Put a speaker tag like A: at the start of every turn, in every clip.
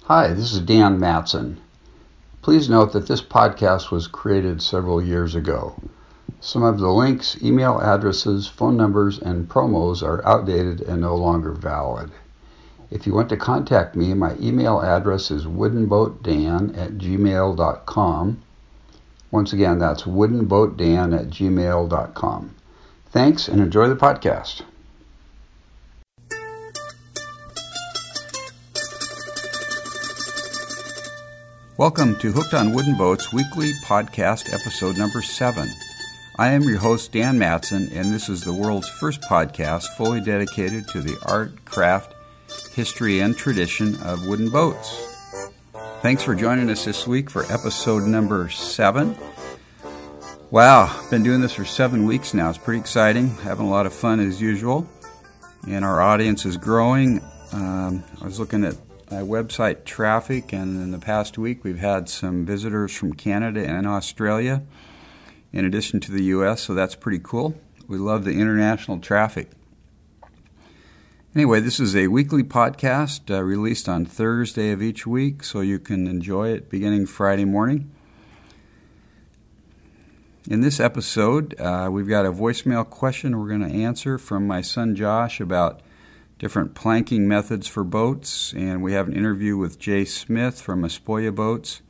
A: Hi, this is Dan Matson. Please note that this podcast was created several years ago. Some of the links, email addresses, phone numbers, and promos are outdated and no longer valid. If you want to contact me, my email address is woodenboatdan@gmail.com. Once again, that's woodenboatdan@gmail.com. Thanks and enjoy the podcast. Welcome to Hooked on Wooden Boats Weekly Podcast, episode number 7. I am your host, Dan Matson, and this is the world's first podcast fully dedicated to the art, craft, history, and tradition of wooden boats. Thanks for joining us this week for episode number 7. Wow, been doing this for 7 weeks now. It's pretty exciting, having a lot of fun as usual, and our audience is growing. I was looking at my website traffic, and in the past week we've had some visitors from Canada and Australia in addition to the US, so that's pretty cool. We love the international traffic. Anyway, this is a weekly podcast released on Thursday of each week, so you can enjoy it beginning Friday morning. In this episode, we've got a voicemail question we're going to answer from my son Josh about different planking methods for boats, and we have an interview with Jay Smith from Aspoya Boats.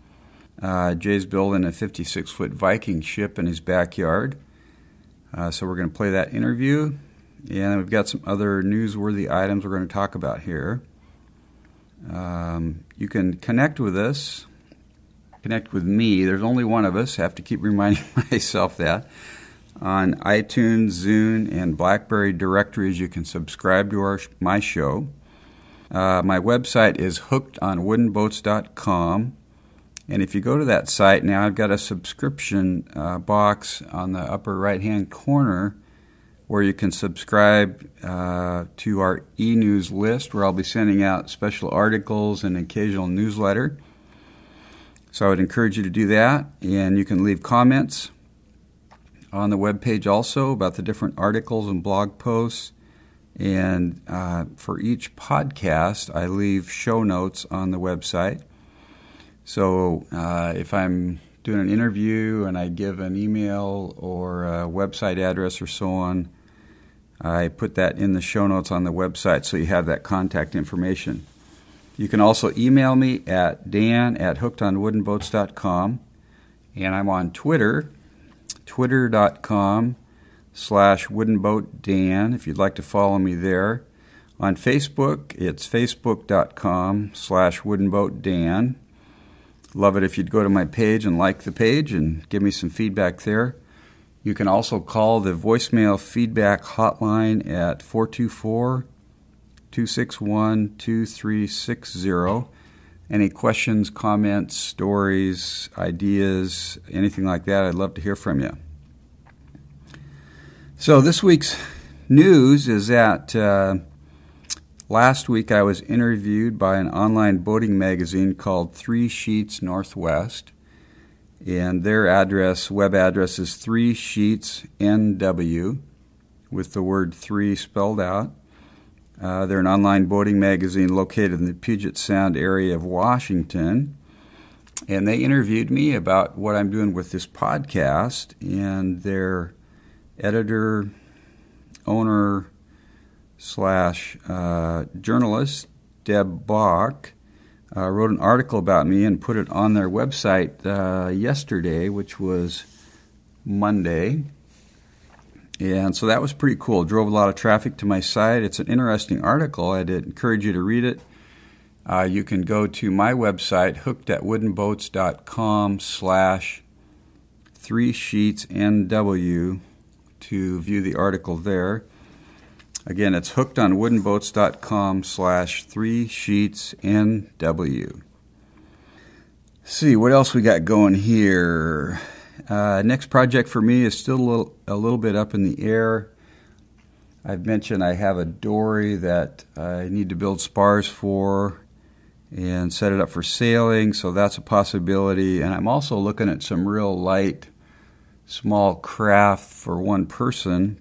A: Jay's building a 56-foot Viking ship in his backyard, so we're going to play that interview, and we've got some other newsworthy items we're going to talk about here. You can connect with us, connect with me. There's only one of us. I have to keep reminding myself that. On iTunes, Zune, and BlackBerry directories, you can subscribe to my show. My website is hookedonwoodenboats.com, and if you go to that site now, I've got a subscription box on the upper right-hand corner where you can subscribe to our e-news list, where I'll be sending out special articles and occasional newsletter. So I would encourage you to do that, and you can leave comments on the webpage also about the different articles and blog posts. And for each podcast, I leave show notes on the website. So if I'm doing an interview and I give an email or a website address or so on, I put that in the show notes on the website so you have that contact information. You can also email me at dan@hookedonwoodenboats.com, and I'm on Twitter, twitter.com/woodenboatdan, if you'd like to follow me there. On Facebook, it's facebook.com/woodenboatdan. Love it if you'd go to my page and like the page and give me some feedback there. You can also call the voicemail feedback hotline at 424-261-2360. Any questions, comments, stories, ideas, anything like that, I'd love to hear from you. So this week's news is that last week I was interviewed by an online boating magazine called 3 Sheets Northwest, and their web address is 3 Sheets NW, with the word 3 spelled out. They're an online boating magazine located in the Puget Sound area of Washington, and they interviewed me about what I'm doing with this podcast, and their editor, owner / journalist, Deb Bach, wrote an article about me and put it on their website yesterday, which was Monday. And so that was pretty cool. Drove a lot of traffic to my site. It's an interesting article. I'd encourage you to read it. You can go to my website, hookedonwoodenboats.com/3sheetsNW to view the article there. Again, it's hookedonwoodenboats.com/3sheetsNW. See, what else we got going here? Next project for me is still a little bit up in the air. I've mentioned I have a dory that I need to build spars for and set it up for sailing, so that's a possibility. And I'm also looking at some real light, small craft for one person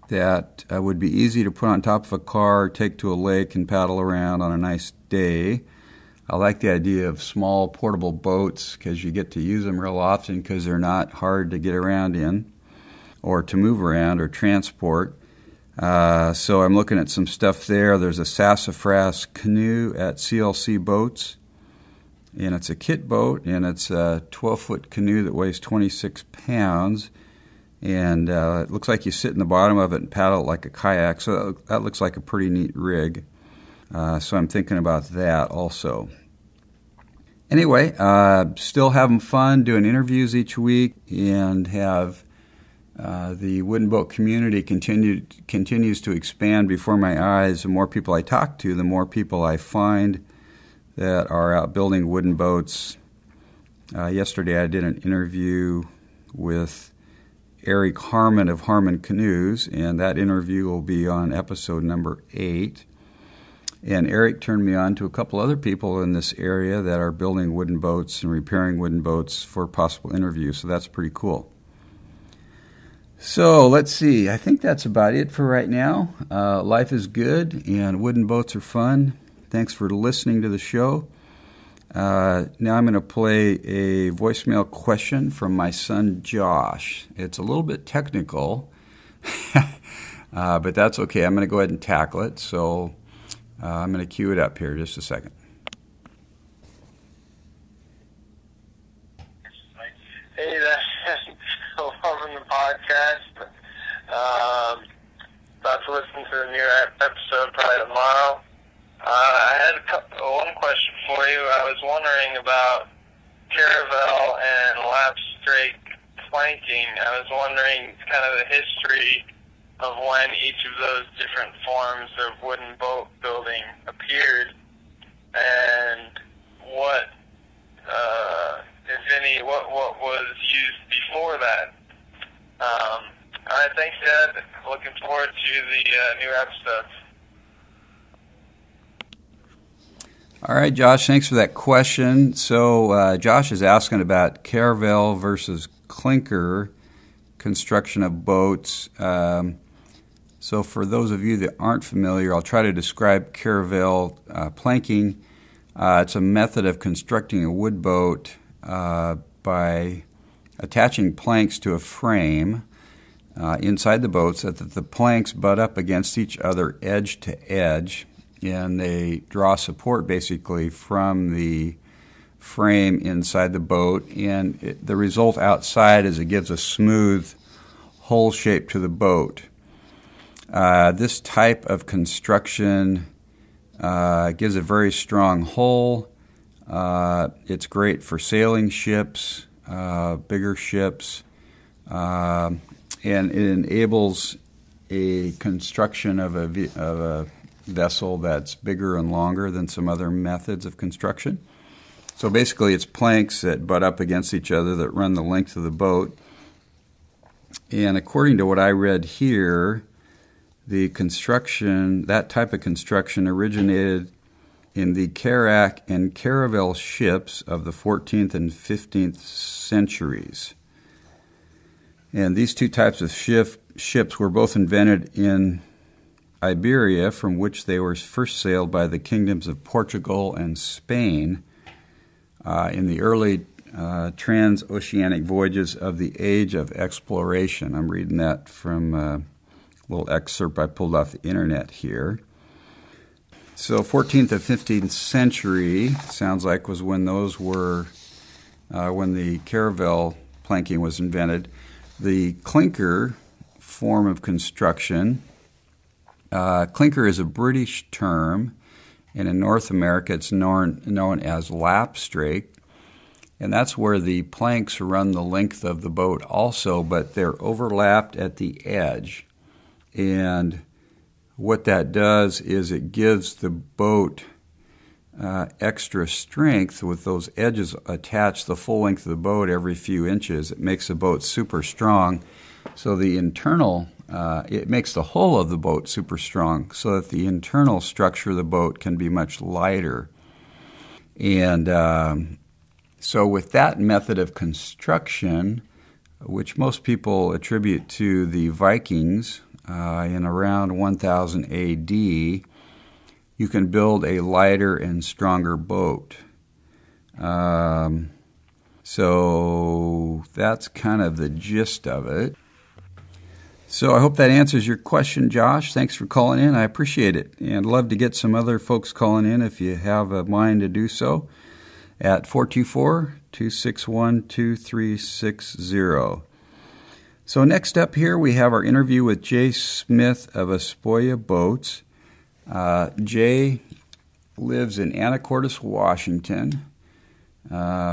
A: that would be easy to put on top of a car, take to a lake, and paddle around on a nice day. I like the idea of small portable boats because you get to use them real often because they're not hard to get around in or to move around or transport. So I'm looking at some stuff there. There's a sassafras canoe at CLC Boats, and it's a kit boat, and it's a 12-foot canoe that weighs 26 pounds, and it looks like you sit in the bottom of it and paddle it like a kayak, so that looks like a pretty neat rig. So I'm thinking about that also. Anyway, still having fun doing interviews each week, and have the wooden boat community continues to expand before my eyes. The more people I talk to, the more people I find that are out building wooden boats. Yesterday I did an interview with Eric Harmon of Harmon Canoes, and that interview will be on episode number 8. And Eric turned me on to a couple other people in this area that are building wooden boats and repairing wooden boats for possible interviews, so that's pretty cool. So let's see, I think that's about it for right now. Life is good and wooden boats are fun. Thanks for listening to the show. Now I'm going to play a voicemail question from my son Josh. It's a little bit technical, but that's okay. I'm going to go ahead and tackle it. So I'm going to cue it up here just a second.
B: Hey, that's loving the podcast. About to listen to the new episode probably tomorrow. I had one question for you. I was wondering about caravel and lapstrake planking. I was wondering kind of the history of when each of those different forms of wooden boat building appeared, and what, if any, what was used before that. All right, thanks, Dad. Looking forward to the new episodes.
A: All right, Josh, thanks for that question. So Josh is asking about caravel versus clinker construction of boats. So for those of you that aren't familiar, I'll try to describe caravel planking. It's a method of constructing a wood boat by attaching planks to a frame inside the boat so that the planks butt up against each other edge to edge, and they draw support basically from the frame inside the boat, and the result outside is it gives a smooth hull shape to the boat. This type of construction gives a very strong hull. It's great for sailing ships, bigger ships, and it enables a construction of a vessel that's bigger and longer than some other methods of construction. So basically it's planks that butt up against each other that run the length of the boat. And according to what I read here, the construction, that type of construction originated in the carrack and caravel ships of the 14th and 15th centuries. And these two types of ships were both invented in Iberia, from which they were first sailed by the kingdoms of Portugal and Spain in the early transoceanic voyages of the Age of Exploration. I'm reading that from a little excerpt I pulled off the internet here. So 14th and 15th century sounds like was when those were, when the caravel planking was invented. The clinker form of construction, clinker is a British term, and in North America it's known as lapstrake, and that's where the planks run the length of the boat also, but they're overlapped at the edge. And what that does is it gives the boat extra strength with those edges attached the full length of the boat every few inches. It makes the boat super strong. So the internal, it makes the hull of the boat super strong so that the internal structure of the boat can be much lighter. And so with that method of construction, which most people attribute to the Vikings in around 1000 AD, you can build a lighter and stronger boat. So that's kind of the gist of it. So I hope that answers your question, Josh. Thanks for calling in. I appreciate it. And love to get some other folks calling in if you have a mind to do so at 424-261-2360. So next up here we have our interview with Jay Smith of Aspoya Boats. Jay lives in Anacortes, Washington,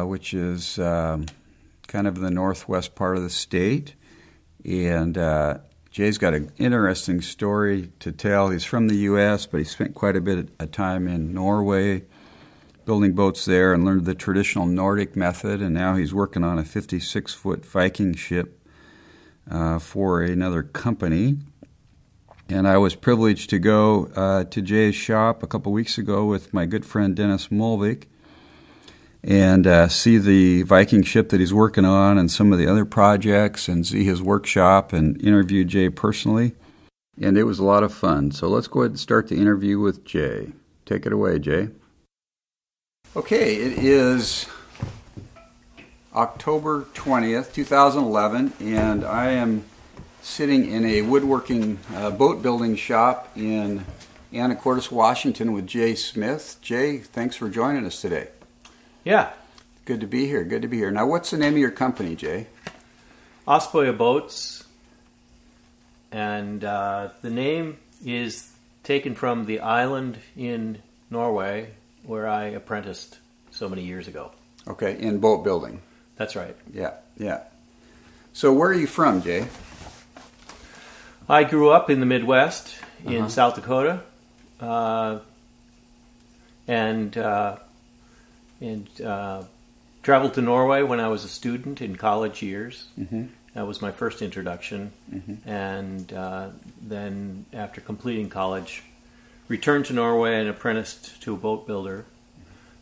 A: which is kind of the northwest part of the state. And Jay's got an interesting story to tell. He's from the U.S., but he spent quite a bit of time in Norway building boats there and learned the traditional Nordic method, and now he's working on a 56-foot Viking ship for another company. And I was privileged to go to Jay's shop a couple weeks ago with my good friend Dennis Mulvik and see the Viking ship that he's working on and some of the other projects and see his workshop and interview Jay personally. And it was a lot of fun. So let's go ahead and start the interview with Jay. Take it away, Jay. Okay, it is October 20th, 2011, and I am sitting in a woodworking boat building shop in Anacortes, Washington with Jay Smith. Jay, thanks for joining us today.
C: Yeah.
A: Good to be here. Good to be here. Now, what's the name of your company, Jay?
C: Aspoya Boats. And the name is taken from the island in Norway where I apprenticed so many years ago.
A: Okay, in boat building.
C: That's right.
A: Yeah, yeah. So where are you from, Jay?
C: I grew up in the Midwest in South Dakota. And traveled to Norway when I was a student in college years. Mm-hmm. That was my first introduction. Mm-hmm. And then after completing college, returned to Norway and apprenticed to a boat builder,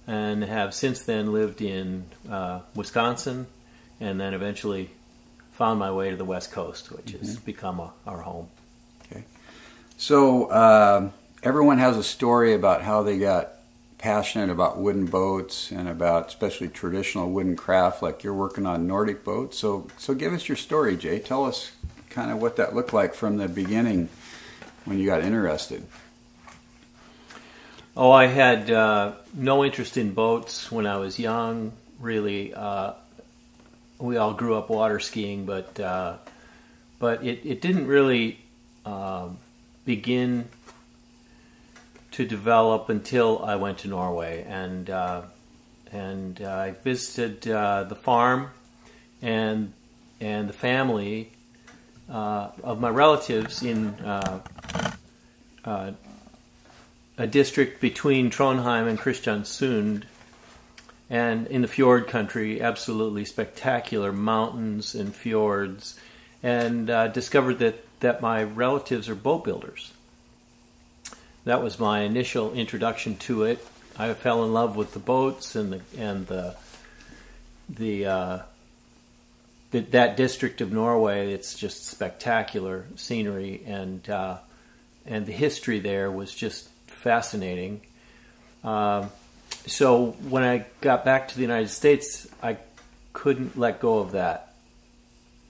C: and have since then lived in Wisconsin, and then eventually found my way to the West Coast, which has become our home.
A: Okay. So everyone has a story about how they got passionate about wooden boats and about especially traditional wooden craft, like you're working on Nordic boats. So give us your story, Jay. Tell us kind of what that looked like from the beginning when you got interested.
C: Oh, I had no interest in boats when I was young, really. We all grew up water skiing, but it didn't really begin to develop until I went to Norway, and I visited the farm and the family of my relatives in a district between Trondheim and Kristiansund, and in the fjord country, absolutely spectacular mountains and fjords, and discovered that my relatives are boat builders. That was my initial introduction to it. I fell in love with the boats and that district of Norway. It's just spectacular scenery, and the history there was just fascinating. So when I got back to the United States, I couldn't let go of that.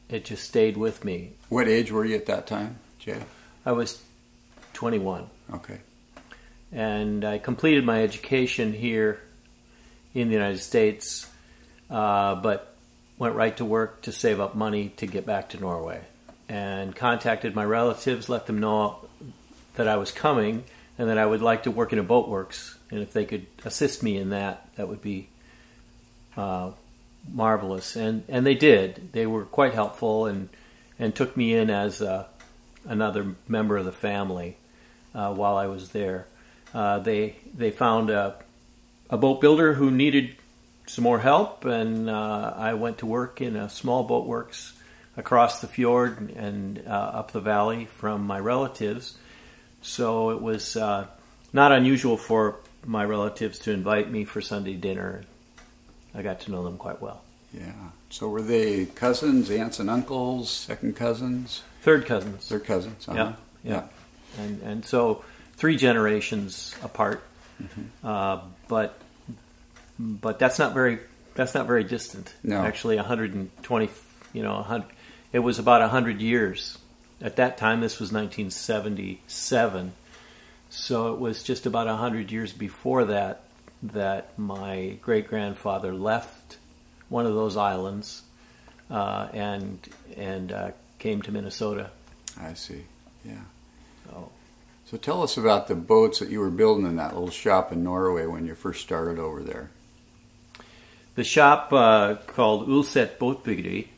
C: It just stayed with me.
A: What age were you at that time, Jay?
C: I was 21.
A: Okay.
C: And I completed my education here in the United States, but went right to work to save up money to get back to Norway. And contacted my relatives, let them know that I was coming and that I would like to work in a boatworks. And if they could assist me in that, that would be marvelous. And they did. They were quite helpful and took me in as another member of the family while I was there. They found a boat builder who needed some more help, and I went to work in a small boatworks across the fjord and up the valley from my relatives. So it was not unusual for my relatives to invite me for Sunday dinner. I got to know them quite well.
A: Yeah. So were they cousins, aunts and uncles, second cousins?
C: Third cousins.
A: Third cousins. Uh-huh.
C: Yeah. And so 3 generations apart. But that's not very distant.
A: No.
C: Actually, 120. It was about 100 years at that time. This was 1977, so it was just about 100 years before that my great grandfather left one of those islands and came to Minnesota.
A: I see. Yeah.
C: So
A: tell us about the boats that you were building in that little shop in Norway when you first started over there.
C: the shop called Ulset Boatbuilding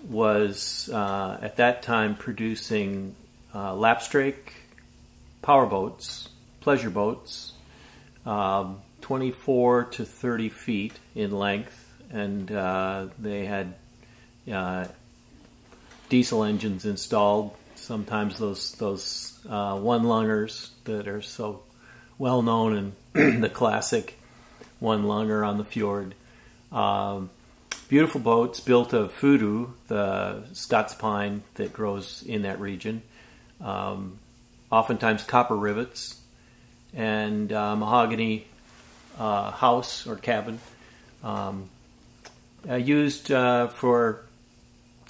C: was at that time producing lapstrake powerboats, pleasure boats, 24 to 30 feet in length, and they had diesel engines installed. Sometimes those one-lungers that are so well known, and the classic one-lunger on the fjord. Beautiful boats built of fudu, the Scots pine that grows in that region. Oftentimes copper rivets and mahogany house or cabin, used for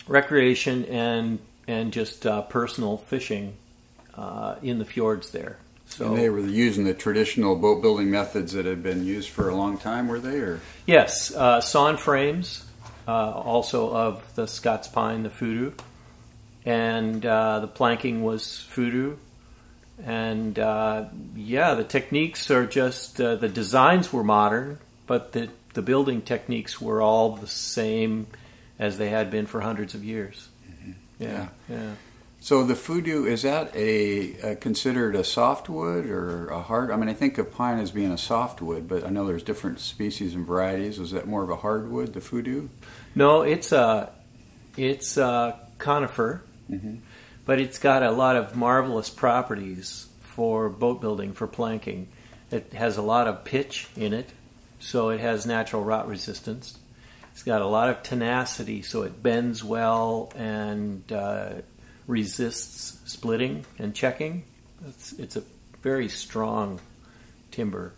C: recreation and just personal fishing in the fjords there. So,
A: and they were using the traditional boat building methods that had been used for a long time, were they? Or?
C: Yes, sawn frames, also of the Scots pine, the fudu, and the planking was fudu. And the techniques are just, the designs were modern, but the building techniques were all the same as they had been for hundreds of years.
A: Mm-hmm.
C: Yeah.
A: So the fudu, is that considered a softwood or a hard? I mean, I think of pine as being a softwood, but I know there's different species and varieties. Is that more of a hardwood, the fudu?
C: No, it's a conifer, mm-hmm. but it's got a lot of marvelous properties for boat building, for planking. It has a lot of pitch in it, so it has natural rot resistance. It's got a lot of tenacity, so it bends well and resists splitting and checking. It's a very strong timber,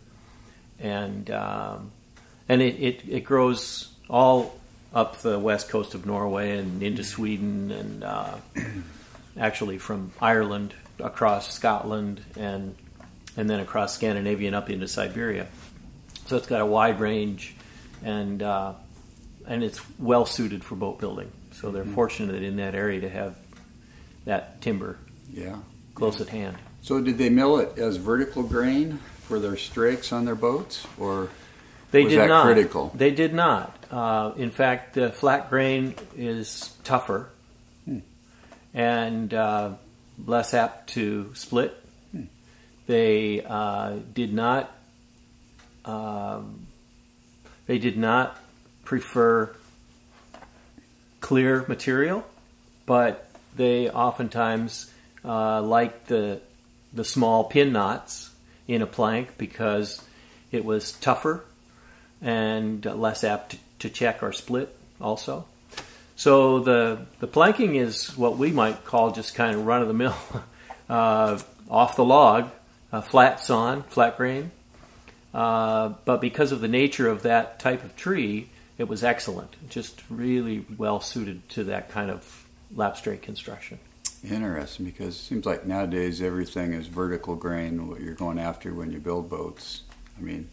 C: and it grows all up the west coast of Norway and into Sweden, and actually from Ireland across Scotland and then across Scandinavia and up into Siberia. So it's got a wide range, and it's well suited for boat building. So they're fortunate in that area to have that timber close at hand.
A: So did they mill it as vertical grain for their strakes on their boats, or
C: was
A: that
C: not
A: critical?
C: They did not. In fact, the flat grain is tougher and less apt to split. They did not prefer clear material, but they oftentimes liked the small pin knots in a plank because it was tougher and less apt to check or split also. So the planking is what we might call just kind of run-of-the-mill, off the log, flat sawn, flat grain. But because of the nature of that type of tree, it was excellent. Just really well suited to that kind of lapstrake construction.
A: Interesting, because it seems like nowadays everything is vertical grain, what you're going after when you build boats. I mean,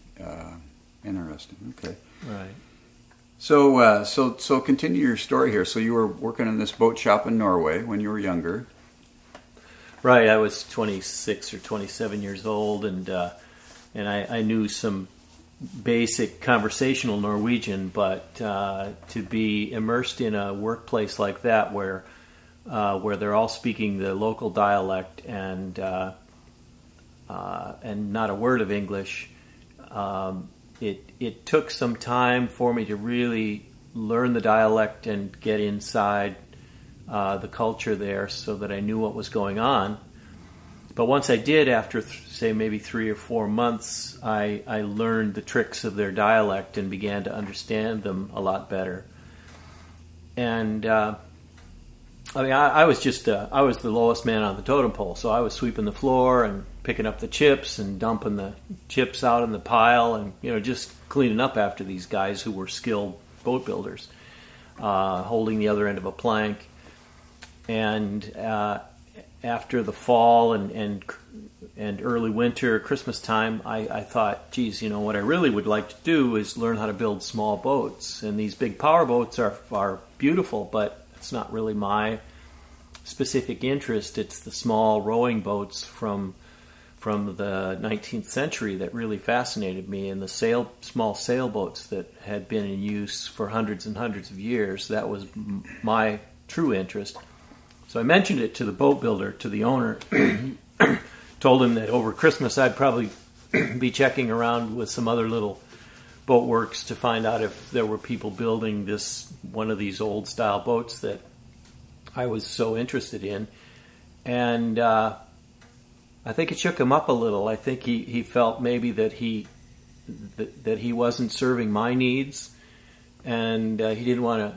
A: interesting. Okay.
C: Right.
A: So continue your story here. So you were working in this boat shop in Norway when you were younger.
C: Right. I was 26 or 27 years old, and I knew some basic conversational Norwegian, but to be immersed in a workplace like that where they're all speaking the local dialect and not a word of English, it took some time for me to really learn the dialect and get inside the culture there so that I knew what was going on. But once I did, after say maybe 3 or 4 months, I learned the tricks of their dialect and began to understand them a lot better. And I mean, I was just I was the lowest man on the totem pole, so I was sweeping the floor and picking up the chips and dumping the chips out in the pile, and just cleaning up after these guys who were skilled boat builders, holding the other end of a plank. And after the fall and early winter, Christmas time, I thought, geez, what I really would like to do is learn how to build small boats. And these big power boats are beautiful, but it's not really my specific interest. It's the small rowing boats from the 19th century that really fascinated me, and the small sailboats that had been in use for hundreds and hundreds of years. That was my true interest. So I mentioned it to the boat builder, to the owner, told him that over Christmas I'd probably be checking around with some other little boat works to find out if there were people building one of these old style boats that I was so interested in. And I think it shook him up a little. I think he felt maybe that he wasn't serving my needs, and he didn't want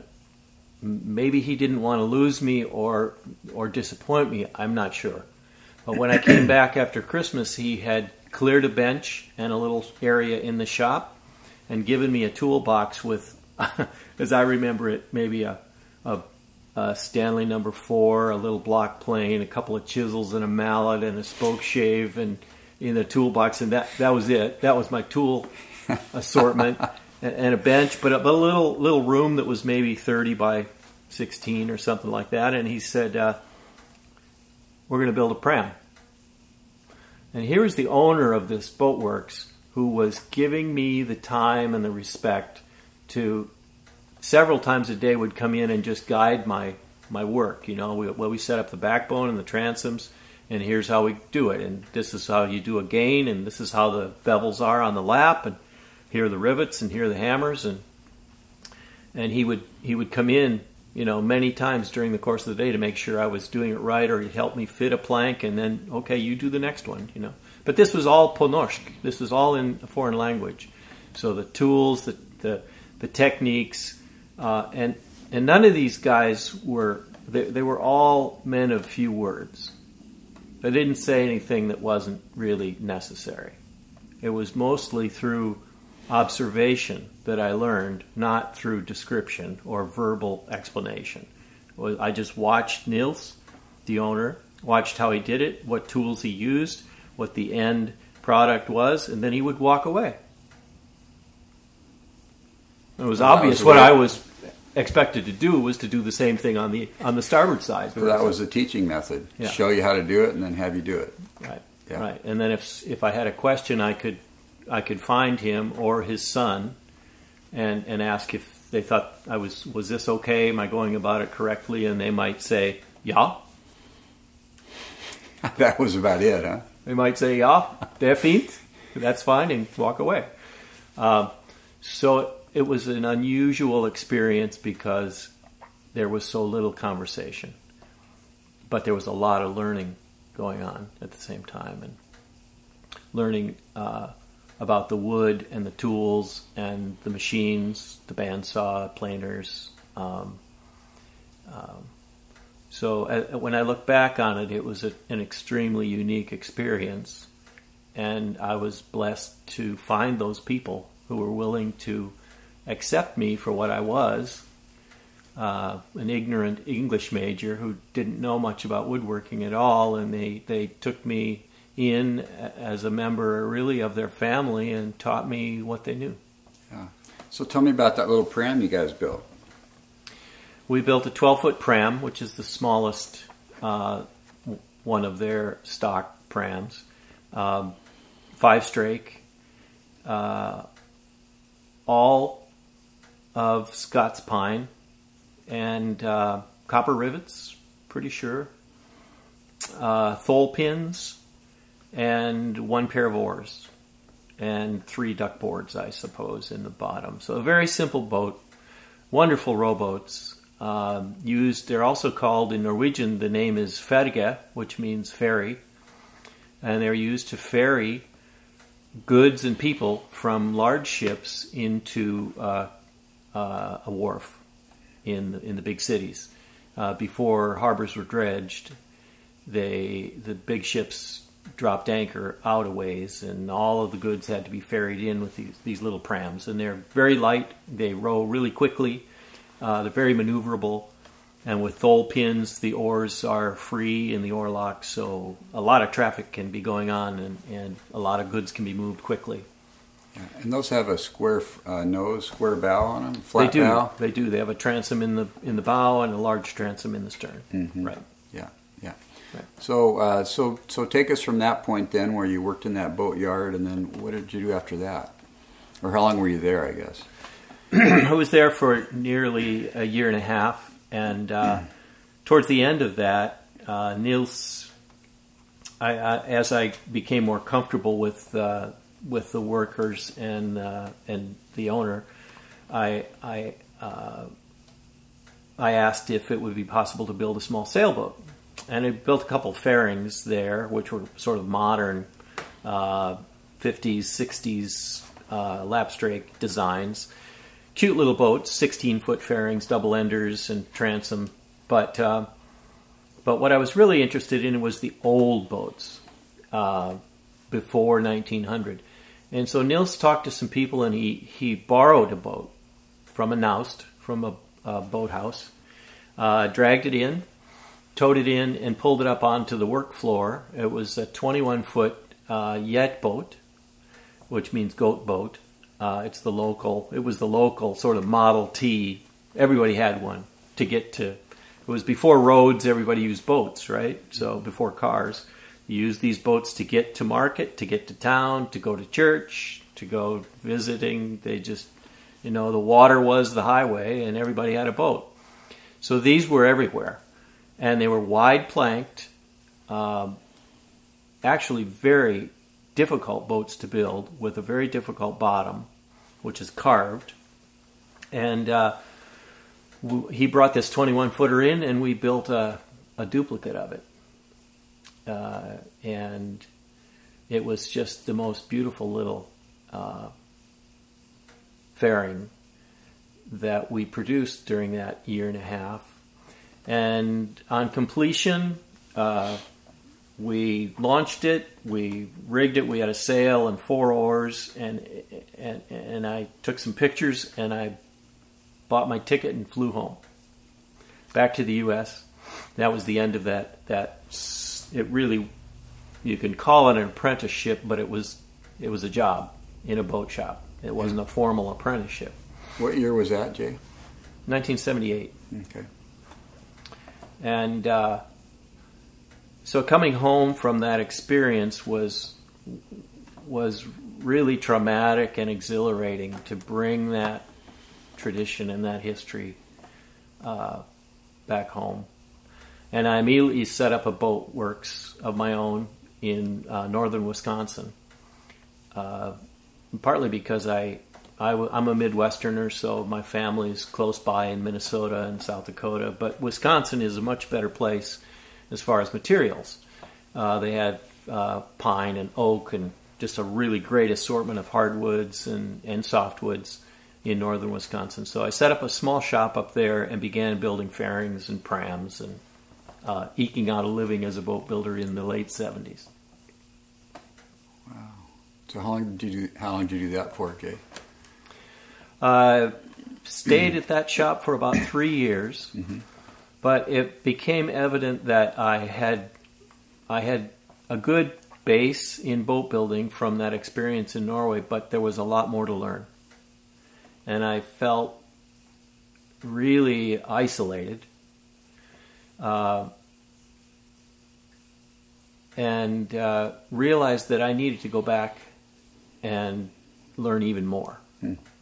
C: to lose me or disappoint me. I'm not sure. But when I came back after Christmas, he had cleared a bench and a little area in the shop and given me a toolbox with, as I remember it, maybe a Stanley No. 4, a little block plane, a couple of chisels and a mallet and a spoke shave and in the toolbox, and that was it. That was my tool assortment, and a bench, but a little room that was maybe 30 by 16 or something like that. And he said, we're going to build a pram. And here is the owner of this boatworks who was giving me the time and the respect to, several times a day, would come in and just guide my work. We set up the backbone and the transoms, and here's how we do it, and this is how you do a gain, and this is how the bevels are on the lap, and here are the rivets, and here are the hammers, and he would come in many times during the course of the day to make sure I was doing it right, or he'd help me fit a plank, and then, okay, you do the next one, But this was all po norsk. This was all in a foreign language. So the tools, the techniques, and none of these guys they were all men of few words. They didn't say anything that wasn't really necessary. It was mostly through observation that I learned, not through description or verbal explanation. I just watched Niels, the owner, watched how he did it, what tools he used, what the end product was, and then he would walk away. It was obvious what I was expected to do was to do the same thing on the starboard side.
A: So that was the teaching method.
C: Yeah.
A: Show you how to do it and then have you do it.
C: Right.
A: Yeah.
C: Right. And then if I had a question, I could find him or his son and ask if they thought was this okay? Am I going about it correctly? And they might say, yeah.
A: That was about it, huh?
C: They might say, yeah, det är fint. That's fine, and walk away. So it was an unusual experience because there was so little conversation. But there was a lot of learning going on at the same time, and learning about the wood and the tools and the machines, the bandsaw, planers. So when I look back on it, it was an extremely unique experience, and I was blessed to find those people who were willing to accept me for what I was, an ignorant English major who didn't know much about woodworking at all, and they took me in as a member really of their family and taught me what they knew.
A: Yeah. So tell me about that little pram you guys built.
C: We built a 12-foot pram, which is the smallest one of their stock prams. 5-strake, all of Scots pine, and copper rivets, pretty sure. Thole pins, and 1 pair of oars, and 3 duck boards, I suppose, in the bottom. So a very simple boat, wonderful rowboats. They're also called, in Norwegian, the name is ferge, which means ferry, and they're used to ferry goods and people from large ships into a wharf in the big cities. before harbors were dredged, the big ships dropped anchor out a ways, and all of the goods had to be ferried in with these little prams. And they're very light. They row really quickly. They're very maneuverable. And with thole pins, the oars are free in the oar lock, so a lot of traffic can be going on, and a lot of goods can be moved quickly.
A: Yeah. And those have a square nose, square bow on them, flat bow?
C: They do. They have a transom in the bow and a large transom in the stern.
A: Mm-hmm.
C: Right.
A: Yeah, yeah.
C: Right.
A: So take us from that point then, where you worked in that boatyard, and then what did you do after that? Or how long were you there, I guess?
C: I was there for nearly a year and a half. And towards the end of that, Niels, as I became more comfortable with the workers and the owner, I asked if it would be possible to build a small sailboat, and I built a couple of fairings there, which were sort of modern 50s, 60s lapstrake designs. Cute little boats, 16-foot fairings, double enders, and transom. But what I was really interested in was the old boats before 1900. And so Niels talked to some people, and he borrowed a boat from a Naust, from a boathouse, dragged it in, towed it in, and pulled it up onto the work floor. It was a 21-foot yet boat, which means goat boat. It was the local sort of Model T. Everybody had one to get to. It was before roads, everybody used boats, right? So before cars. You used these boats to get to market, to get to town, to go to church, to go visiting. They just, the water was the highway, and everybody had a boat. So these were everywhere. And they were wide planked, actually very difficult boats to build, with a very difficult bottom, which is carved. And he brought this 21-footer in, and we built a duplicate of it. And it was just the most beautiful little fairing that we produced during that year and a half. And on completion, we launched it, we rigged it, we had a sail and 4 oars, and I took some pictures, and I bought my ticket and flew home, back to the U.S. That was the end of that. It really, you can call it an apprenticeship, but it was a job in a boat shop. It wasn't a formal apprenticeship.
A: What year was that, Jay?
C: 1978.
A: Okay.
C: And so coming home from that experience was really traumatic and exhilarating, to bring that tradition and that history back home. And I immediately set up a boat works of my own in northern Wisconsin, partly because I'm a Midwesterner, so my family's close by in Minnesota and South Dakota, but Wisconsin is a much better place as far as materials. They had pine and oak and just a really great assortment of hardwoods and softwoods in northern Wisconsin. So I set up a small shop up there and began building fairings and prams and eking out a living as a boat builder in the late 70s.
A: Wow. So how long did you do that for, Jay?
C: Stayed at that shop for about 3 years. Mm-hmm. But it became evident that I had a good base in boat building from that experience in Norway, but there was a lot more to learn. And I felt really isolated. And realized that I needed to go back and learn even more.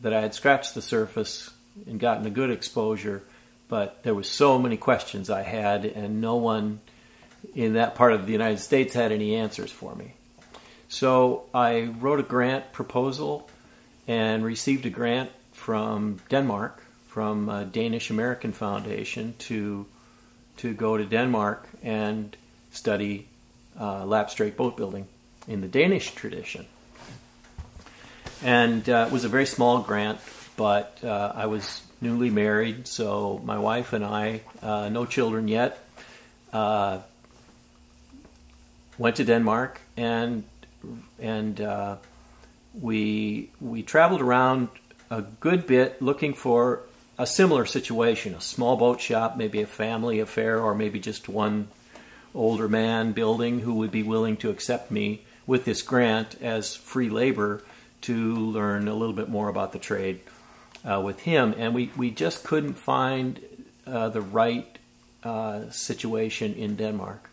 C: That I had scratched the surface and gotten a good exposure, but there were so many questions I had, and no one in that part of the United States had any answers for me. So I wrote a grant proposal and received a grant from Denmark, from a Danish American Foundation, to go to Denmark and study lapstrake boat building in the Danish tradition. And it was a very small grant, but I was newly married, so my wife and I, no children yet, went to Denmark, and we traveled around a good bit looking for a similar situation, a small boat shop, maybe a family affair, or maybe just one older man building who would be willing to accept me with this grant as free labor to learn a little bit more about the trade with him. And we just couldn't find the right situation in Denmark.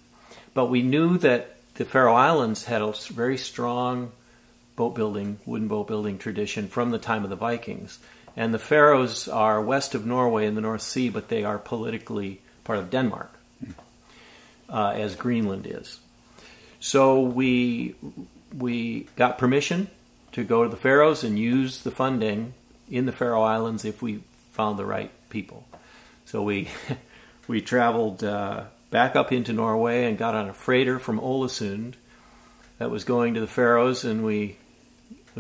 C: But we knew that the Faroe Islands had a very strong wooden boat building tradition from the time of the Vikings. And the Faroes are west of Norway in the North Sea, but they are politically part of Denmark, as Greenland is. So we got permission to go to the Faroes and use the funding in the Faroe Islands if we found the right people. So we traveled back up into Norway and got on a freighter from Ålesund that was going to the Faroes, and we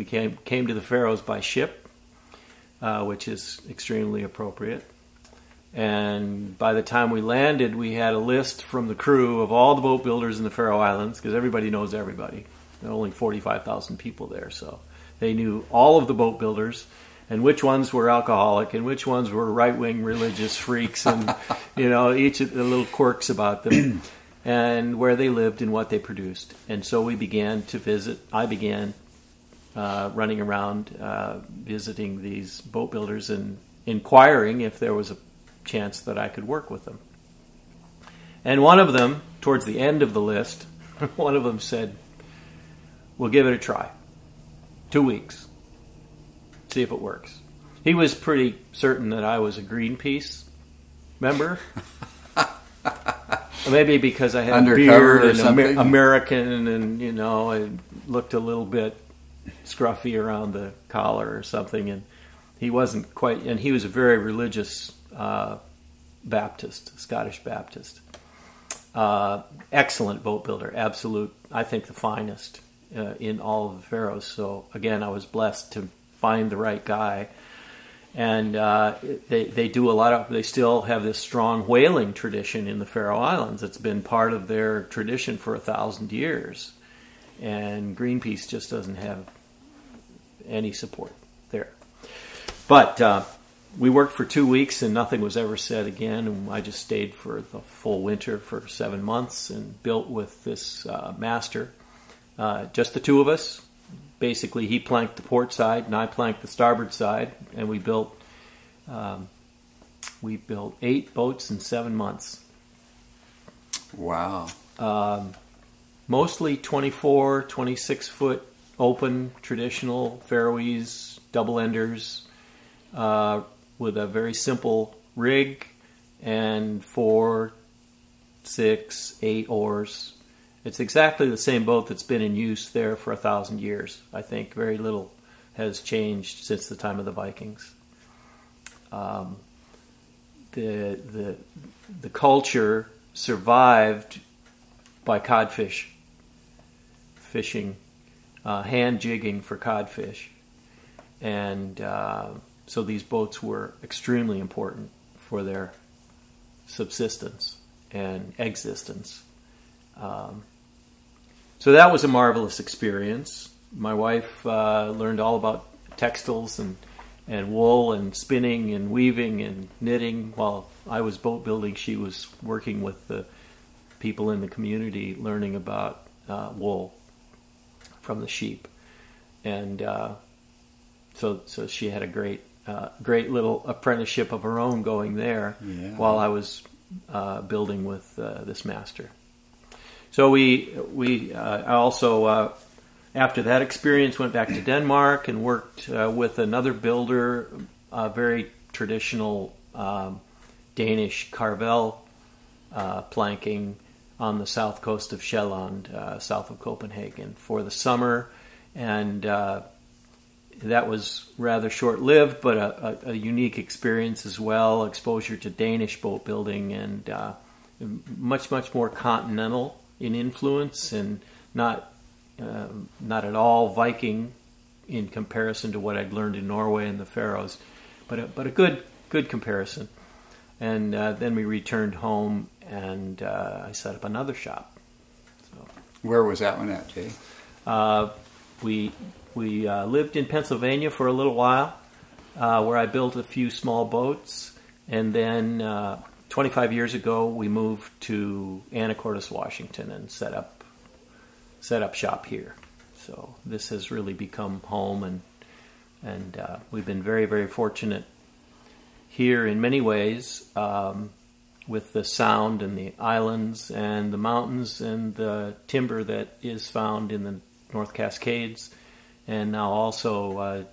C: came to the Faroes by ship, which is extremely appropriate. And by the time we landed, we had a list from the crew of all the boat builders in the Faroe Islands, because everybody knows everybody. There are only 45,000 people there, so they knew all of the boat builders and which ones were alcoholic and which ones were right-wing religious freaks, and each of the little quirks about them, and where they lived and what they produced. And so we began to visit. I began running around visiting these boat builders and inquiring if there was a chance that I could work with them. And one of them, towards the end of the list, one of them said, "We'll give it a try. 2 weeks. See if it works." He was pretty certain that I was a Greenpeace member. Maybe because I had
A: undercover
C: a beard and
A: or
C: American, and I looked a little bit scruffy around the collar or something, and he wasn't quite. And he was a very religious Baptist, Scottish Baptist. Excellent boat builder, absolute. I think the finest in all of the Faroes. So again, I was blessed to find the right guy. And they do a lot of. They still have this strong whaling tradition in the Faroe Islands. It's been part of their tradition for 1,000 years, and Greenpeace just doesn't have any support there. But we worked for 2 weeks, and nothing was ever said again. And I just stayed for the full winter for 7 months and built with this master, just the two of us. Basically, he planked the port side, and I planked the starboard side, and we built 8 boats in 7 months.
A: Wow.
C: Mostly 24, 26-foot open, traditional Faroese double-enders with a very simple rig and 4, 6, 8 oars. It's exactly the same boat that's been in use there for 1,000 years. I think very little has changed since the time of the Vikings. The culture survived by codfish fishing, hand jigging for codfish, and so these boats were extremely important for their subsistence and existence. So that was a marvelous experience. My wife learned all about textiles and wool and spinning and weaving and knitting. While I was boat building, she was working with the people in the community learning about wool from the sheep. And so she had a great little apprenticeship of her own going there, yeah, while I was building with this master. So I also, after that experience, went back to Denmark and worked with another builder, very traditional Danish carvel planking on the south coast of Sjælland, south of Copenhagen, for the summer. And that was rather short-lived, but a unique experience as well, exposure to Danish boat building, and much more continental in influence, and not at all Viking in comparison to what I'd learned in Norway and the Faroes, but a good good comparison. And then we returned home, and I set up another shop. So,
A: where was that one at, Jay?
C: We lived in Pennsylvania for a little while, where I built a few small boats, and then 25 years ago we moved to Anacortes, Washington, and set up shop here. So this has really become home, and we've been very, very fortunate here in many ways, with the sound and the islands and the mountains and the timber that is found in the North Cascades, and now also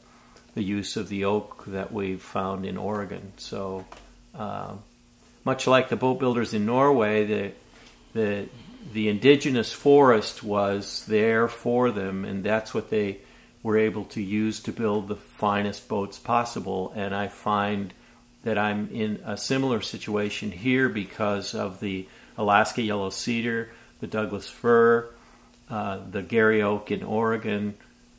C: the use of the oak that we've found in Oregon. So much like the boat builders in Norway, the indigenous forest was there for them, and that's what they were able to use to build the finest boats possible. And I find that I'm in a similar situation here because of the Alaska yellow cedar, the Douglas fir, the Gary oak in Oregon,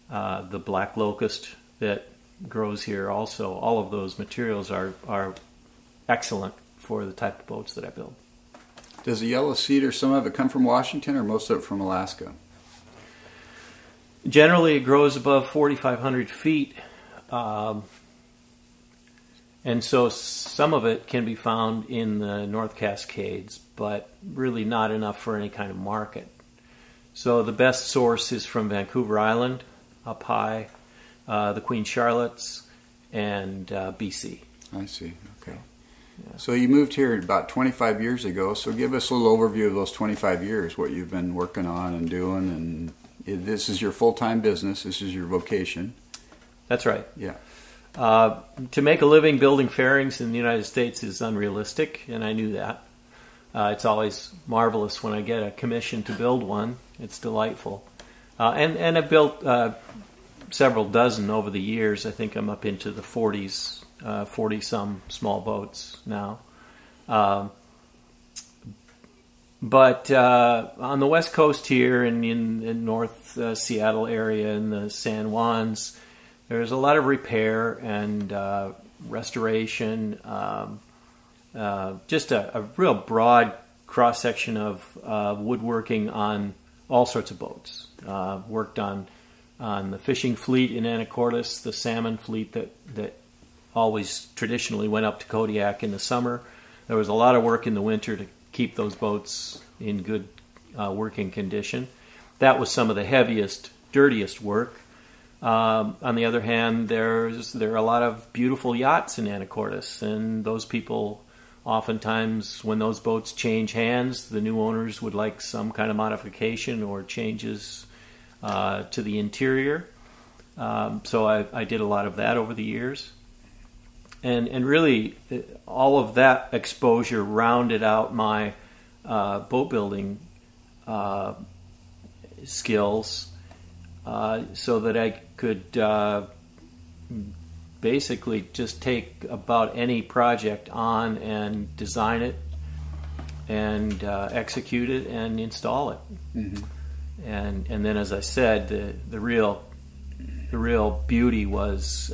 C: the black locust that grows here also. All of those materials are excellent for the type of boats that I build.
A: Does the yellow cedar, some of it come from Washington or most of it from Alaska?
C: Generally it grows above 4,500 feet. And so some of it can be found in the North Cascades, but really not enough for any kind of market. So the best source is from Vancouver Island, up high, the Queen Charlottes, and BC.
A: I see, okay. Yeah. So you moved here about 25 years ago, so give us a little overview of those 25 years, what you've been working on and doing, and this is your full-time business, this is your vocation.
C: That's right.
A: Yeah.
C: To make a living building fairings in the United States is unrealistic, and I knew that. It's always marvelous when I get a commission to build one. It's delightful. And I've built several dozen over the years. I think I'm up into the 40s, 40-some small boats now. But on the West Coast here and in North Seattle area in the San Juans, there's a lot of repair and restoration, just a real broad cross-section of woodworking on all sorts of boats. Worked on the fishing fleet in Anacortes, the salmon fleet that always traditionally went up to Kodiak in the summer. There was a lot of work in the winter to keep those boats in good working condition. That was some of the heaviest, dirtiest work. On the other hand, there are a lot of beautiful yachts in Anacortes, and those people, oftentimes when those boats change hands, the new owners would like some kind of modification or changes to the interior. So I did a lot of that over the years. And really, all of that exposure rounded out my boat building skills, so that I could basically just take about any project on and design it and execute it and install it. Mm-hmm. And then, as I said, the real beauty was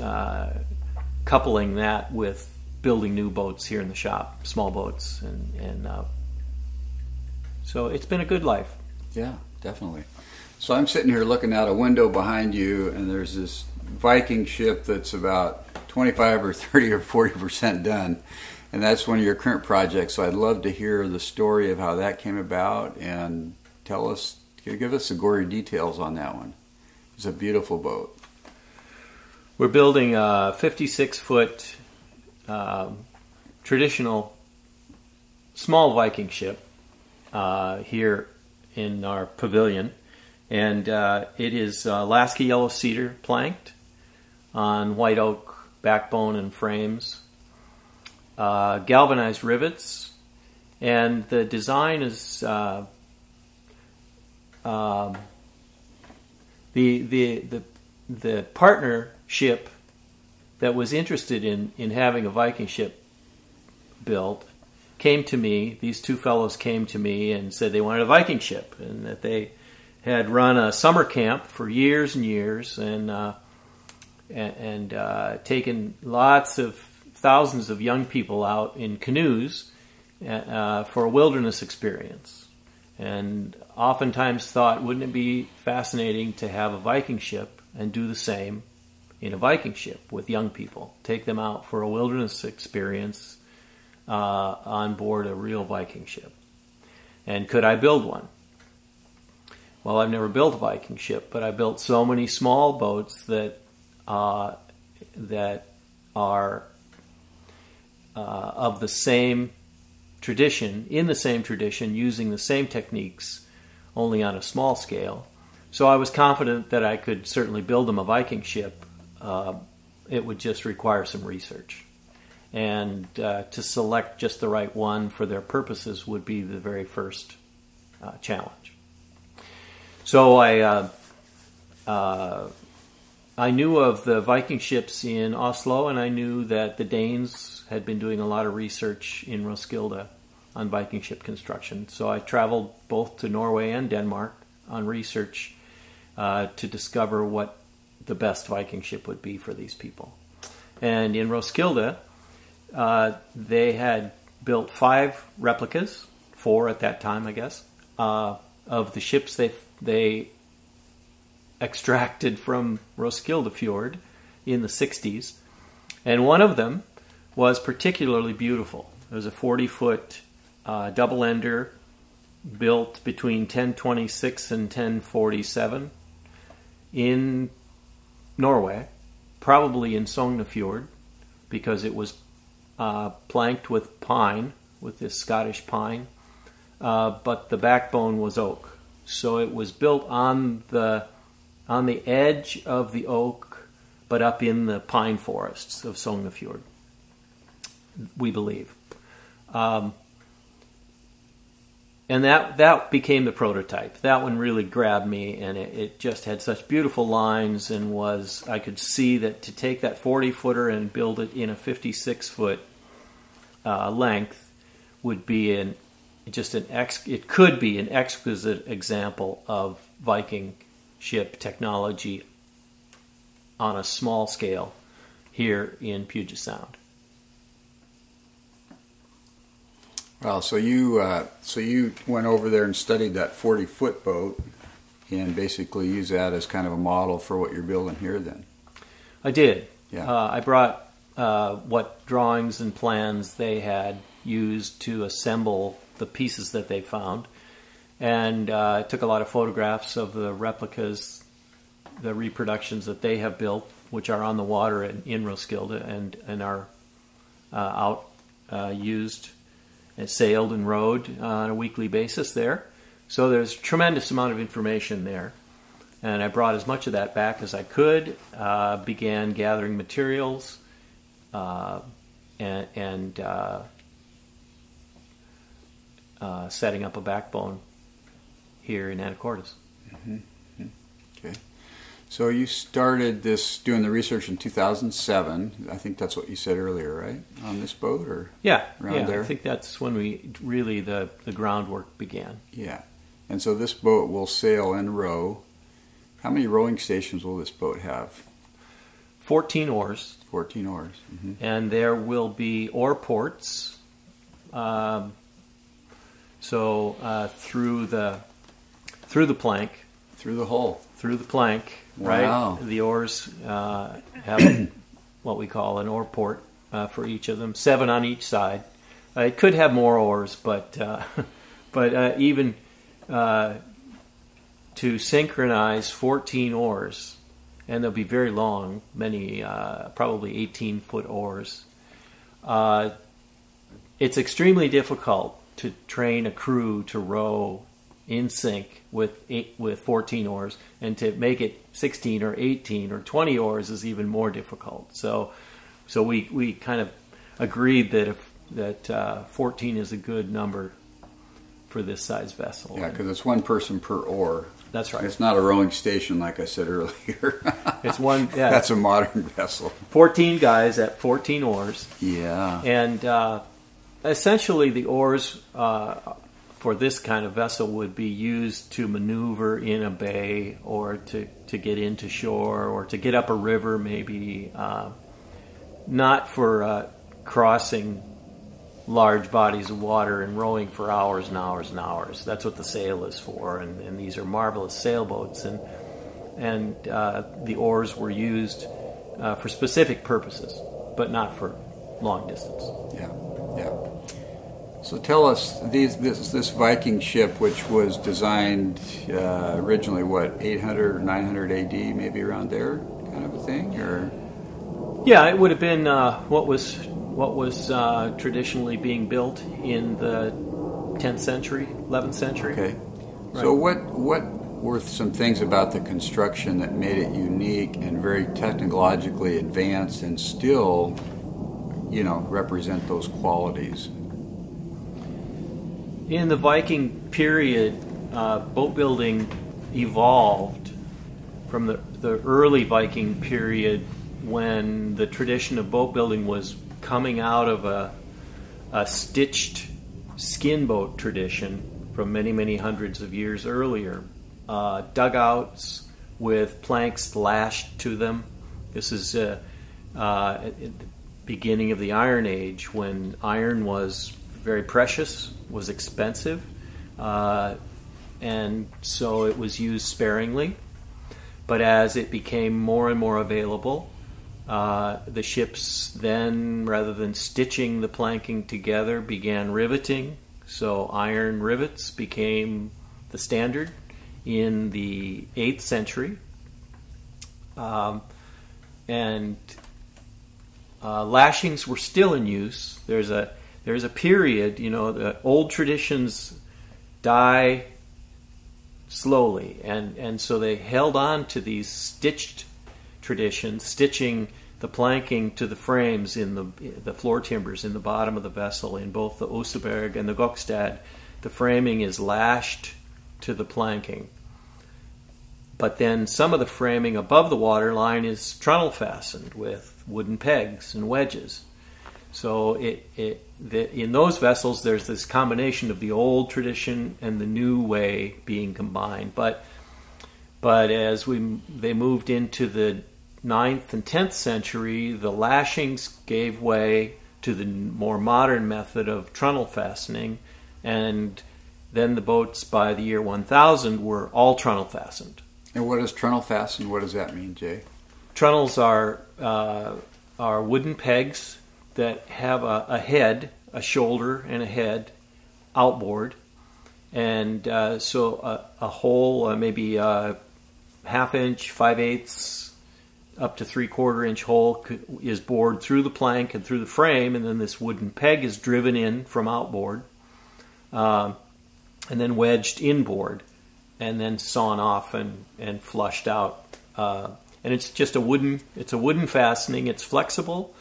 C: coupling that with building new boats here in the shop, small boats, and so it's been a good life.
A: Yeah, definitely. So I'm sitting here looking out a window behind you, and there's this Viking ship that's about 25 or 30 or 40% done, and that's one of your current projects. So I'd love to hear the story of how that came about, and give us the gory details on that one. It's a beautiful boat.
C: We're building a 56-foot traditional small Viking ship here in our pavilion. And it is Alaska yellow cedar planked on white oak backbone and frames, galvanized rivets, and the design is the partnership that was interested in having a Viking ship built came to me. These two fellows came to me and said they wanted a Viking ship, and that they had run a summer camp for years and years, and taken lots of thousands of young people out in canoes for a wilderness experience. And oftentimes thought, wouldn't it be fascinating to have a Viking ship and do the same in a Viking ship with young people? Take them out for a wilderness experience on board a real Viking ship. And could I build one? Well, I've never built a Viking ship, but I built so many small boats that are of the same tradition, in the same tradition, using the same techniques, only on a small scale. So I was confident that I could certainly build them a Viking ship. It would just require some research. And to select just the right one for their purposes would be the very first challenge. So I knew of the Viking ships in Oslo, and I knew that the Danes had been doing a lot of research in Roskilde on Viking ship construction. So I traveled both to Norway and Denmark on research to discover what the best Viking ship would be for these people. And in Roskilde, they had built 5 replicas, 4 at that time, I guess, of the ships they extracted from Roskilde Fjord in the 60s. And one of them was particularly beautiful. It was a 40-foot double-ender built between 1026 and 1047 in Norway, probably in Sognefjord, because it was planked with pine, with this Scottish pine, but the backbone was oak. So it was built on the edge of the oak, but up in the pine forests of Sognefjord, we believe. And that became the prototype. That one really grabbed me, and it just had such beautiful lines, and I could see that to take that 40-footer and build it in a 56-foot length would be it could be an exquisite example of Viking ship technology on a small scale here in Puget Sound.
A: Well, so you went over there and studied that 40-foot boat, and basically use that as kind of a model for what you're building here. Then
C: I did.
A: Yeah.
C: I brought what drawings and plans they had used to assemble the pieces that they found, and I took a lot of photographs of the replicas, the reproductions that they have built, which are on the water in Roskilde and are used and sailed and rowed on a weekly basis there. So there's a tremendous amount of information there. And I brought as much of that back as I could, began gathering materials, and setting up a backbone here in Anacortes.
A: Mm-hmm. Okay. So you started doing the research in 2007. I think that's what you said earlier, right? On this boat, or around there?
C: I think that's when the groundwork began.
A: Yeah. And so this boat will sail and row. How many rowing stations will this boat have?
C: 14 oars.
A: 14 oars. Mm-hmm.
C: And there will be oar ports. Through the plank.
A: Through the hull.
C: Through the plank.
A: Wow.
C: Right? The oars have what we call an oar port for each of them, 7 on each side. It could have more oars, but even to synchronize 14 oars, and they'll be very long, many probably 18-foot oars. It's extremely difficult to train a crew to row in sync with 14 oars, and to make it 16 or 18 or 20 oars is even more difficult. So we kind of agreed that 14 is a good number for this size vessel.
A: Yeah, because it's one person per oar.
C: That's right.
A: It's not a rowing station like I said earlier.
C: It's one. Yeah,
A: that's a modern vessel.
C: 14 guys at 14 oars.
A: Yeah.
C: And essentially, the oars for this kind of vessel would be used to maneuver in a bay, or to get into shore, or to get up a river, maybe. Not for crossing large bodies of water and rowing for hours and hours and hours. That's what the sail is for, and these are marvelous sailboats, and the oars were used for specific purposes, but not for long distance.
A: Yeah, yeah. So tell us, this Viking ship, which was designed originally, what, 800 or 900 AD, maybe around there, kind of a thing, or?
C: Yeah, it would have been what was traditionally being built in the 10th century, 11th century.
A: Okay.
C: Right.
A: So what were some things about the construction that made it unique and very technologically advanced and still, represent those qualities?
C: In the Viking period, boat building evolved from the early Viking period, when the tradition of boat building was coming out of a stitched skin boat tradition from many, many hundreds of years earlier. Dugouts with planks lashed to them. This is at the beginning of the Iron Age, when iron was very precious, was expensive, and so it was used sparingly. But as it became more and more available, the ships then, rather than stitching the planking together, began riveting. So iron rivets became the standard in the 8th century. And lashings were still in use. There's a period, the old traditions die slowly, and so they held on to these stitched traditions, stitching the planking to the frames in the floor timbers in the bottom of the vessel. In both the Oseberg and the Gokstad, the framing is lashed to the planking. But then some of the framing above the waterline is trunnel fastened with wooden pegs and wedges. So in those vessels, there's this combination of the old tradition and the new way being combined. But as they moved into the 9th and 10th century, the lashings gave way to the more modern method of trunnel fastening, and then the boats by the year 1000 were all trunnel fastened.
A: And what is trunnel fastened? What does that mean, Jay?
C: Trunnels are wooden pegs that have a head, a shoulder, and a head outboard, and so a hole, maybe a half-inch, 5/8, up to 3/4 inch hole is bored through the plank and through the frame, and then this wooden peg is driven in from outboard, and then wedged inboard, and then sawn off and flushed out. And it's just a wooden fastening. It's flexible,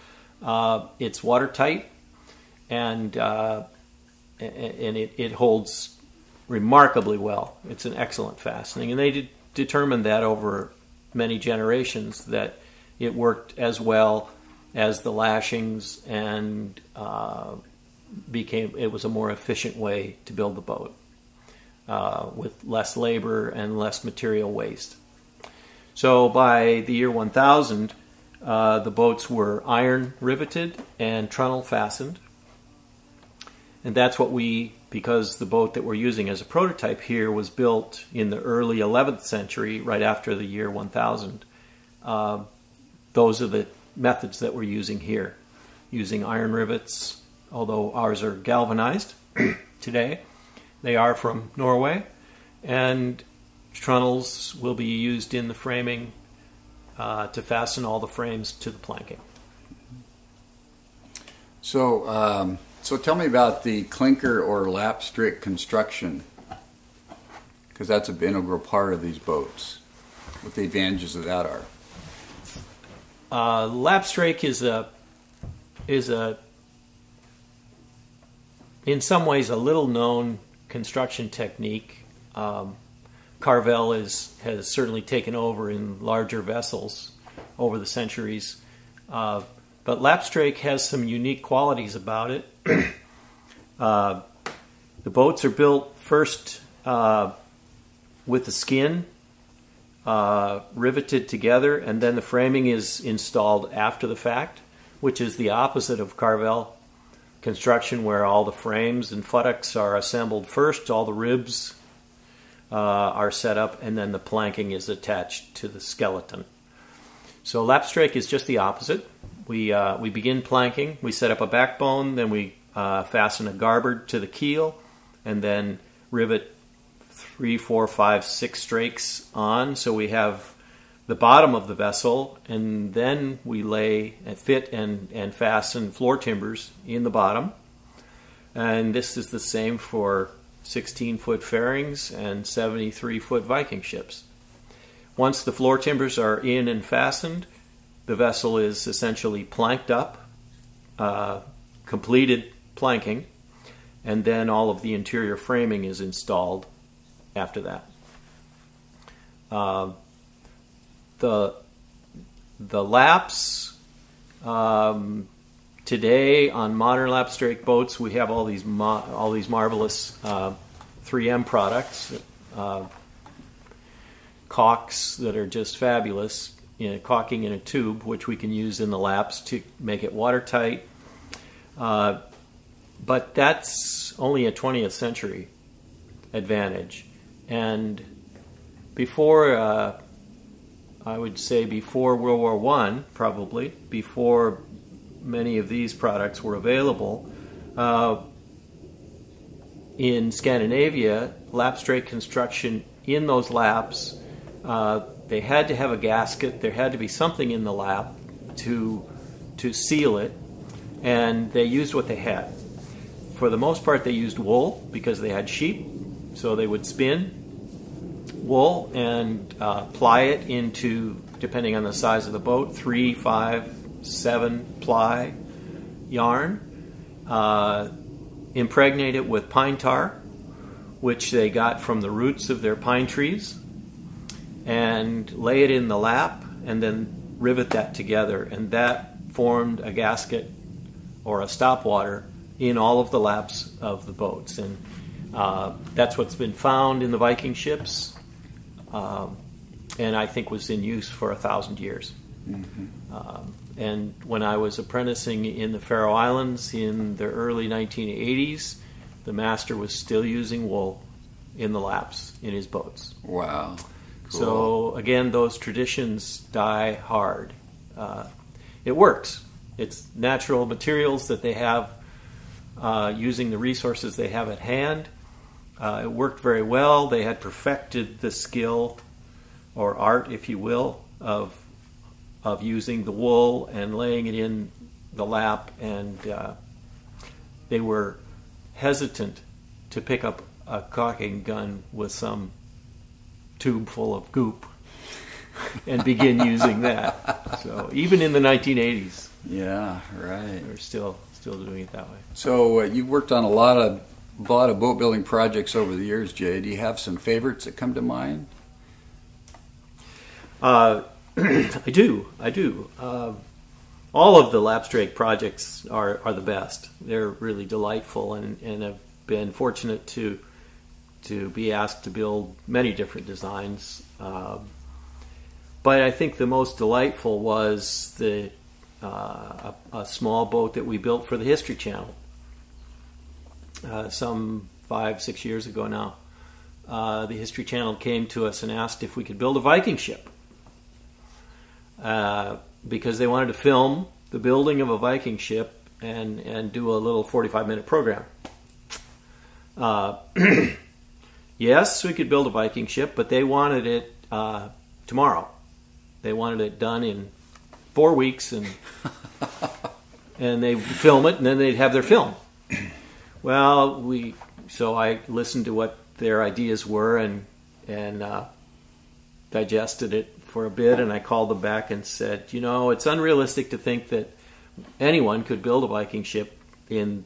C: it's watertight, and it holds remarkably well. It's an excellent fastening, and they determined that over many generations that it worked as well as the lashings, and it was a more efficient way to build the boat with less labor and less material waste. So by the year 1000, the boats were iron riveted and trunnel fastened, and that's what because the boat that we're using as a prototype here was built in the early 11th century, right after the year 1000. Those are the methods that we're using here, using iron rivets, although ours are galvanized today. They are from Norway, and trunnels will be used in the framing to fasten all the frames to the planking.
A: So tell me about the clinker or lapstrake construction, because that's an integral part of these boats, what the advantages of that are.
C: Lapstrake is in some ways a little known construction technique. Carvel has certainly taken over in larger vessels over the centuries, but lapstrake has some unique qualities about it. The boats are built first with the skin riveted together, and then the framing is installed after the fact. which is the opposite of carvel construction, where all the frames and futtocks are assembled first, all the ribs are set up, and then the planking is attached to the skeleton. So lapstrake is just the opposite. We begin planking, we set up a backbone, then we fasten a garboard to the keel, and then rivet 3, 4, 5, 6 strakes on, so we have the bottom of the vessel, and then we lay and fit and fasten floor timbers in the bottom. And this is the same for 16-foot fairings and 73-foot Viking ships. Once the floor timbers are in and fastened, the vessel is essentially planked up, completed planking, and then all of the interior framing is installed after that. The laps, today on modern lapstrake boats, we have all these marvelous 3M products, caulks that are just fabulous, caulking in a tube, which we can use in the laps to make it watertight. But that's only a 20th century advantage. And before, I would say before World War I, probably, before many of these products were available, in Scandinavia, lapstrake construction in those laps, they had to have a gasket, there had to be something in the lap to seal it, and they used what they had. For the most part, they used wool because they had sheep, so they would spin wool and ply it into, depending on the size of the boat, 3, 5, 7 ply yarn, impregnate it with pine tar, which they got from the roots of their pine trees, and lay it in the lap, and then rivet that together, and that formed a gasket or a stopwater in all of the laps of the boats. And that's what's been found in the Viking ships, and I think was in use for 1,000 years. Mm-hmm. And when I was apprenticing in the Faroe Islands in the early 1980s, the master was still using wool in the laps in his boats.
A: Wow. Cool.
C: So again, those traditions die hard. It works. It's natural materials that they have, using the resources they have at hand. It worked very well. They had perfected the skill, or art, if you will, of using the wool and laying it in the lap, and they were hesitant to pick up a caulking gun with some tube full of goop and begin using that. So even in the 1980s,
A: yeah, right,
C: they're still doing it that way.
A: So you've worked on a lot of boat building projects over the years, Jay. Do you have some favorites that come to mind? I do. All of the lapstrake projects are the best. They're really delightful, and have been fortunate to be asked to build many different designs. But I think the most delightful was a small boat that we built for the History Channel some 5-6 years ago now. The History Channel came to us and asked if we could build a Viking ship, because they wanted to film the building of a Viking ship and do a little 45-minute program. Yes, we could build a Viking ship, but they wanted it tomorrow. They wanted it done in 4 weeks, and they'd film it, and then they'd have their film. Well, so I listened to what their ideas were and digested it for a bit, and I called them back and said, it's unrealistic to think that anyone could build a Viking ship in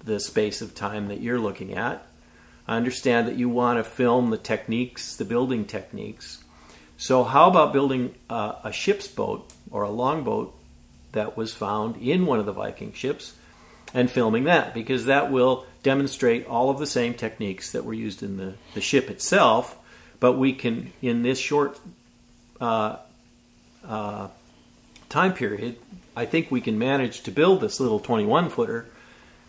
A: the space of time that you're looking at. I understand that you want to film the techniques, the building techniques. So how about building a ship's boat or a longboat that was found in one of the Viking ships and filming that, because that will demonstrate all of the same techniques that were used in the ship itself, but we can, in this short time period,
C: I think we can manage to build this little 21-footer,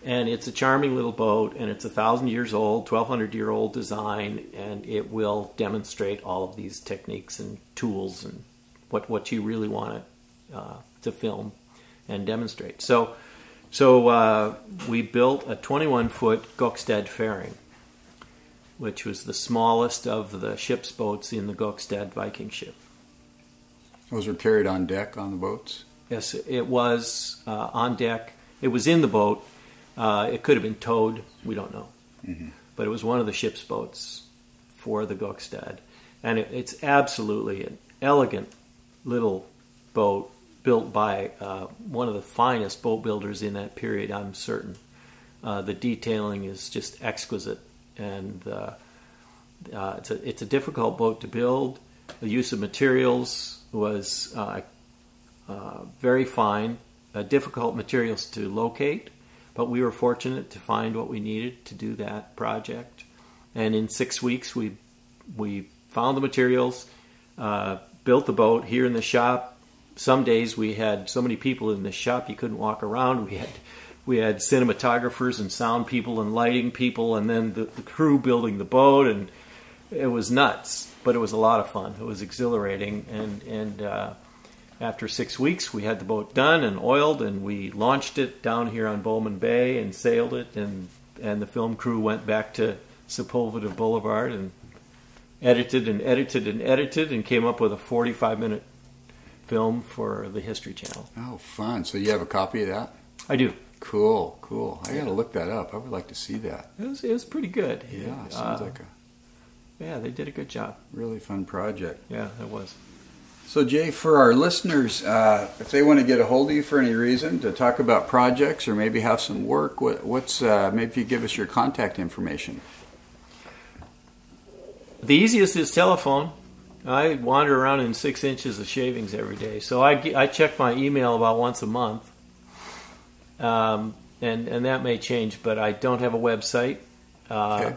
C: and it's a charming little boat, and it's 1,000 years old, 1,200-year-old design, and it will demonstrate all of these techniques and tools and what you really want to film and demonstrate. So we built a 21-foot Gokstad fairing, which was the smallest of the ship's boats in the Gokstad Viking ship.
A: Those were carried on deck on the boats?
C: Yes, it was on deck. It was in the boat. It could have been towed. We don't know. Mm-hmm. But it was one of the ship's boats for the Gokstad. And it's absolutely an elegant little boat built by one of the finest boat builders in that period, I'm certain. The detailing is just exquisite. And it's a difficult boat to build. The use of materials was very fine, difficult materials to locate, but we were fortunate to find what we needed to do that project. And in 6 weeks, we found the materials, built the boat here in the shop. Some days we had so many people in the shop you couldn't walk around. We had cinematographers and sound people and lighting people, and then the crew building the boat, and it was nuts, but it was a lot of fun. It was exhilarating, and after 6 weeks, we had the boat done and oiled, and we launched it down here on Bowman Bay and sailed it, and the film crew went back to Sepulveda Boulevard and edited and came up with a 45-minute film for the History Channel.
A: Oh, fun. So you have a copy of that?
C: I do.
A: Cool. I got to look that up. I would like to see that.
C: It was pretty good.
A: Yeah, sounds like
C: they did a good job.
A: Really fun project.
C: Yeah, it was.
A: So, Jay, for our listeners, if they want to get a hold of you for any reason to talk about projects or maybe have some work, what's maybe if you give us your contact information.
C: The easiest is telephone. I wander around in 6 inches of shavings every day, so I check my email about once a month, and that may change, but I don't have a website.
A: Okay.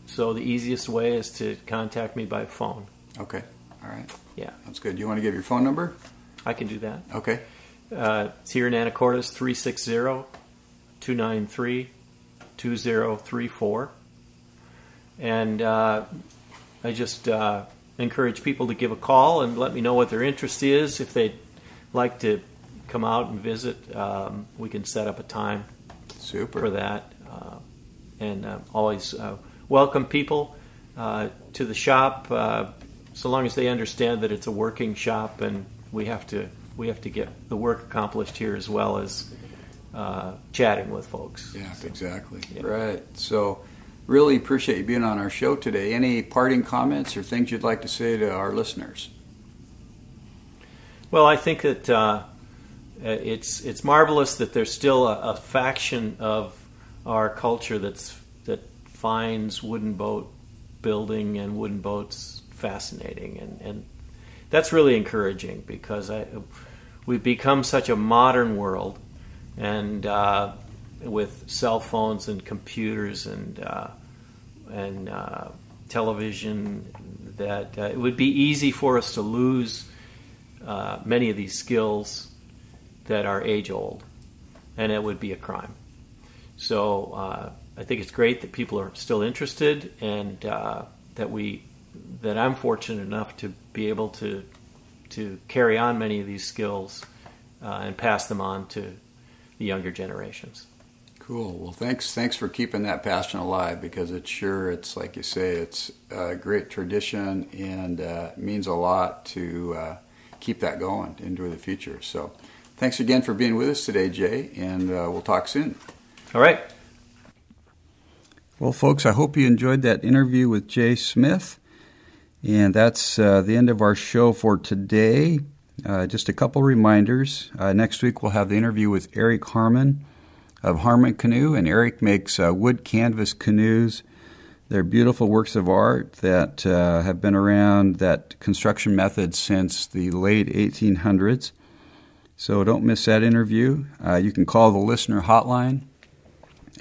C: So the easiest way is to contact me by phone.
A: Okay. All right.
C: Yeah.
A: That's good. Do you want to give your phone number?
C: I can do that.
A: Okay.
C: It's here in Anacortes, 360-293-2034. And I just encourage people to give a call and let me know what their interest is. If they'd like to come out and visit, we can set up a time for that. And always welcome people to the shop, so long as they understand that it's a working shop, and we have to get the work accomplished here as well as chatting with folks.
A: Yeah, exactly.
C: Yeah.
A: Right. So really appreciate you being on our show today. Any parting comments or things you'd like to say to our listeners?
C: Well, I think that it's marvelous that there's still a faction of our culture that finds wooden boat building and wooden boats fascinating, and that's really encouraging, because we've become such a modern world, and with cell phones and computers and television, that it would be easy for us to lose many of these skills that are age old, and it would be a crime. So I think it's great that people are still interested, and that I'm fortunate enough to be able to carry on many of these skills and pass them on to the younger generations.
A: Cool. Well, thanks for keeping that passion alive, because it's like you say, it's a great tradition, and it means a lot to keep that going into the future. So thanks again for being with us today, Jay, and we'll talk soon.
C: All right.
A: Well, folks, I hope you enjoyed that interview with Jay Smith. And that's the end of our show for today. Just a couple reminders. Next week we'll have the interview with Eric Harmon of Harmon Canoe, and Eric makes wood canvas canoes. They're beautiful works of art that have been around, that construction method, since the late 1800s. So don't miss that interview. You can call the listener hotline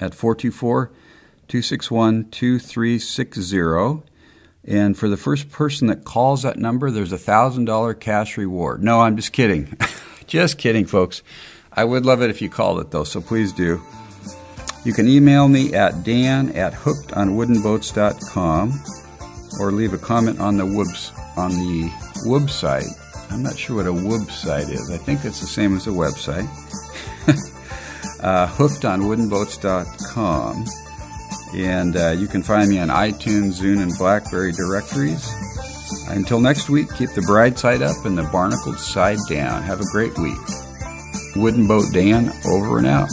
A: at 424-261-2360. And for the first person that calls that number, there's a $1,000 cash reward. No, I'm just kidding. Just kidding, folks. I would love it if you called it, though, so please do. You can email me at dan@hookedonwoodenboats.com or leave a comment on the website. I'm not sure what a website is. I think it's the same as a website. hookedonwoodenboats.com. And you can find me on iTunes, Zune, and BlackBerry directories. Until next week, keep the bride side up and the barnacled side down. Have a great week. Wooden Boat Dan, over and out.